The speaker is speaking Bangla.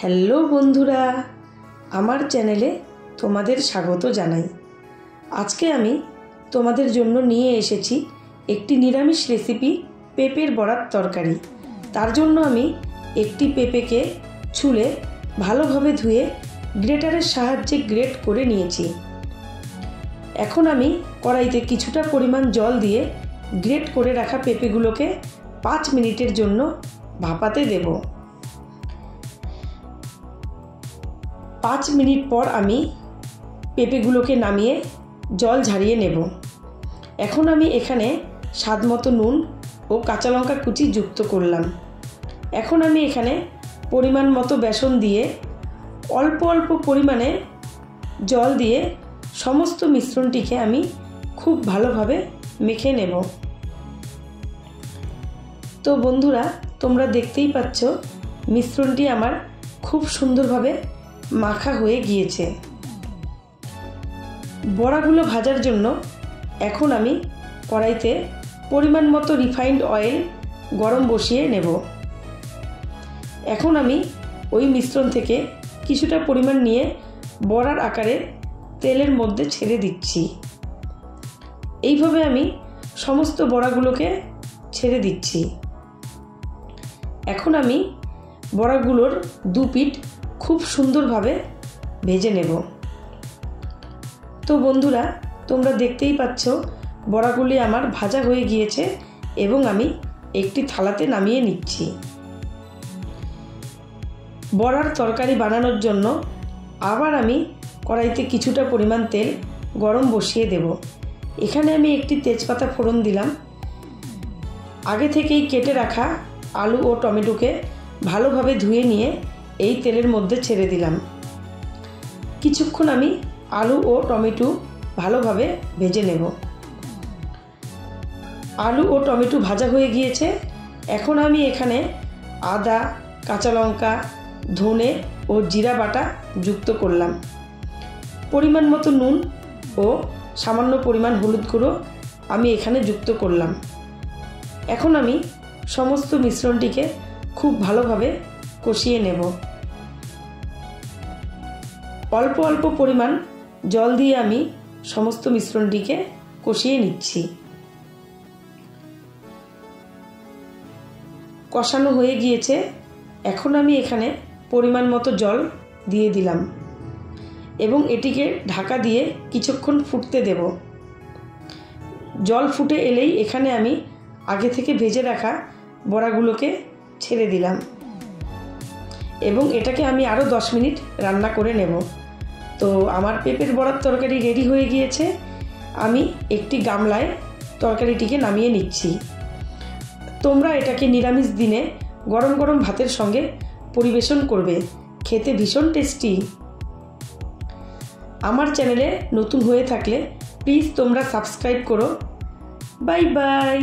হ্যালো বন্ধুরা, আমার চ্যানেলে তোমাদের স্বাগত জানাই। আজকে আমি তোমাদের জন্য নিয়ে এসেছি একটি নিরামিষ রেসিপি, পেঁপের বড়ার তরকারি। তার জন্য আমি একটি পেঁপেকে ছুলে ভালোভাবে ধুয়ে গ্রেটারের সাহায্যে গ্রেট করে নিয়েছি। এখন আমি কড়াইতে কিছুটা পরিমাণ জল দিয়ে গ্রেট করে রাখা পেঁপেগুলোকে 5 মিনিটের জন্য ভাপাতে দেব। 5 মিনিট পর আমি পেঁপেগুলোকে নামিয়ে জল ঝারিয়ে নেব। এখন আমি এখানে স্বাদমতো নুন ও কাঁচা লঙ্কা কুচি যুক্ত করলাম। এখন আমি এখানে পরিমাণ মতো বেসন দিয়ে অল্প অল্প পরিমাণে জল দিয়ে সমস্ত মিশ্রণটিকে আমি খুব ভালোভাবে মেখে নেব। তো বন্ধুরা, তোমরা দেখতেই পাচ্ছ মিশ্রণটি আমার খুব সুন্দরভাবে মাখা হয়ে গিয়েছে। বড়াগুলো ভাজার জন্য এখন আমি কড়াইতে পরিমাণ মতো রিফাইন্ড অয়েল গরম বসিয়ে নেব। এখন আমি ওই মিশ্রণ থেকে কিছুটা পরিমাণ নিয়ে বড়ার আকারে তেলের মধ্যে ছেড়ে দিচ্ছি। এইভাবে আমি সমস্ত বড়াগুলোকে ছেড়ে দিচ্ছি। এখন আমি বড়াগুলোর 2 পিঠ খুব সুন্দরভাবে ভেজে নেব। তো বন্ধুরা, তোমরা দেখতেই পাচ্ছ বড়াগুলি আমার ভাজা হয়ে গিয়েছে এবং আমি একটি থালাতে নামিয়ে নিচ্ছি। বড়ার তরকারি বানানোর জন্য আবার আমি কড়াইতে কিছুটা পরিমাণ তেল গরম বসিয়ে দেব। এখানে আমি একটি তেজপাতা ফোড়ন দিলাম। আগে থেকেই কেটে রাখা আলু ও টমেটোকে ভালোভাবে ধুয়ে নিয়ে এই তেলের মধ্যে ছেড়ে দিলাম। কিছুক্ষণ আমি আলু ও টমেটো ভালোভাবে ভেজে নেব। আলু ও টমেটো ভাজা হয়ে গিয়েছে। এখন আমি এখানে আদা, কাঁচা লঙ্কা, ধনে ও জিরা বাটা যুক্ত করলাম। পরিমাণ মতো নুন ও সামান্য পরিমাণ হলুদ গুঁড়ো আমি এখানে যুক্ত করলাম। এখন আমি সমস্ত মিশ্রণটিকে খুব ভালোভাবে কষিয়ে নেব। অল্প অল্প পরিমাণ জল দিয়ে আমি সমস্ত মিশ্রণটিকে কষিয়ে নিচ্ছি। কষানো হয়ে গিয়েছে। এখন আমি এখানে পরিমাণ মতো জল দিয়ে দিলাম এবং এটিকে ঢাকা দিয়ে কিছুক্ষণ ফুটতে দেব। জল ফুটে এলেই এখানে আমি আগে থেকে ভেজে রাখা বড়াগুলোকে ছেড়ে দিলাম এবং এটাকে আমি আরও 10 মিনিট রান্না করে নেব। তো আমার পেঁপের বড়ার তরকারি রেডি হয়ে গিয়েছে। আমি একটি গামলায় তরকারিটিকে নামিয়ে নিচ্ছি। তোমরা এটাকে নিরামিষ দিনে গরম গরম ভাতের সঙ্গে পরিবেশন করবে, খেতে ভীষণ টেস্টি। আমার চ্যানেলে নতুন হয়ে থাকলে প্লিজ তোমরা সাবস্ক্রাইব করো। Bye bye.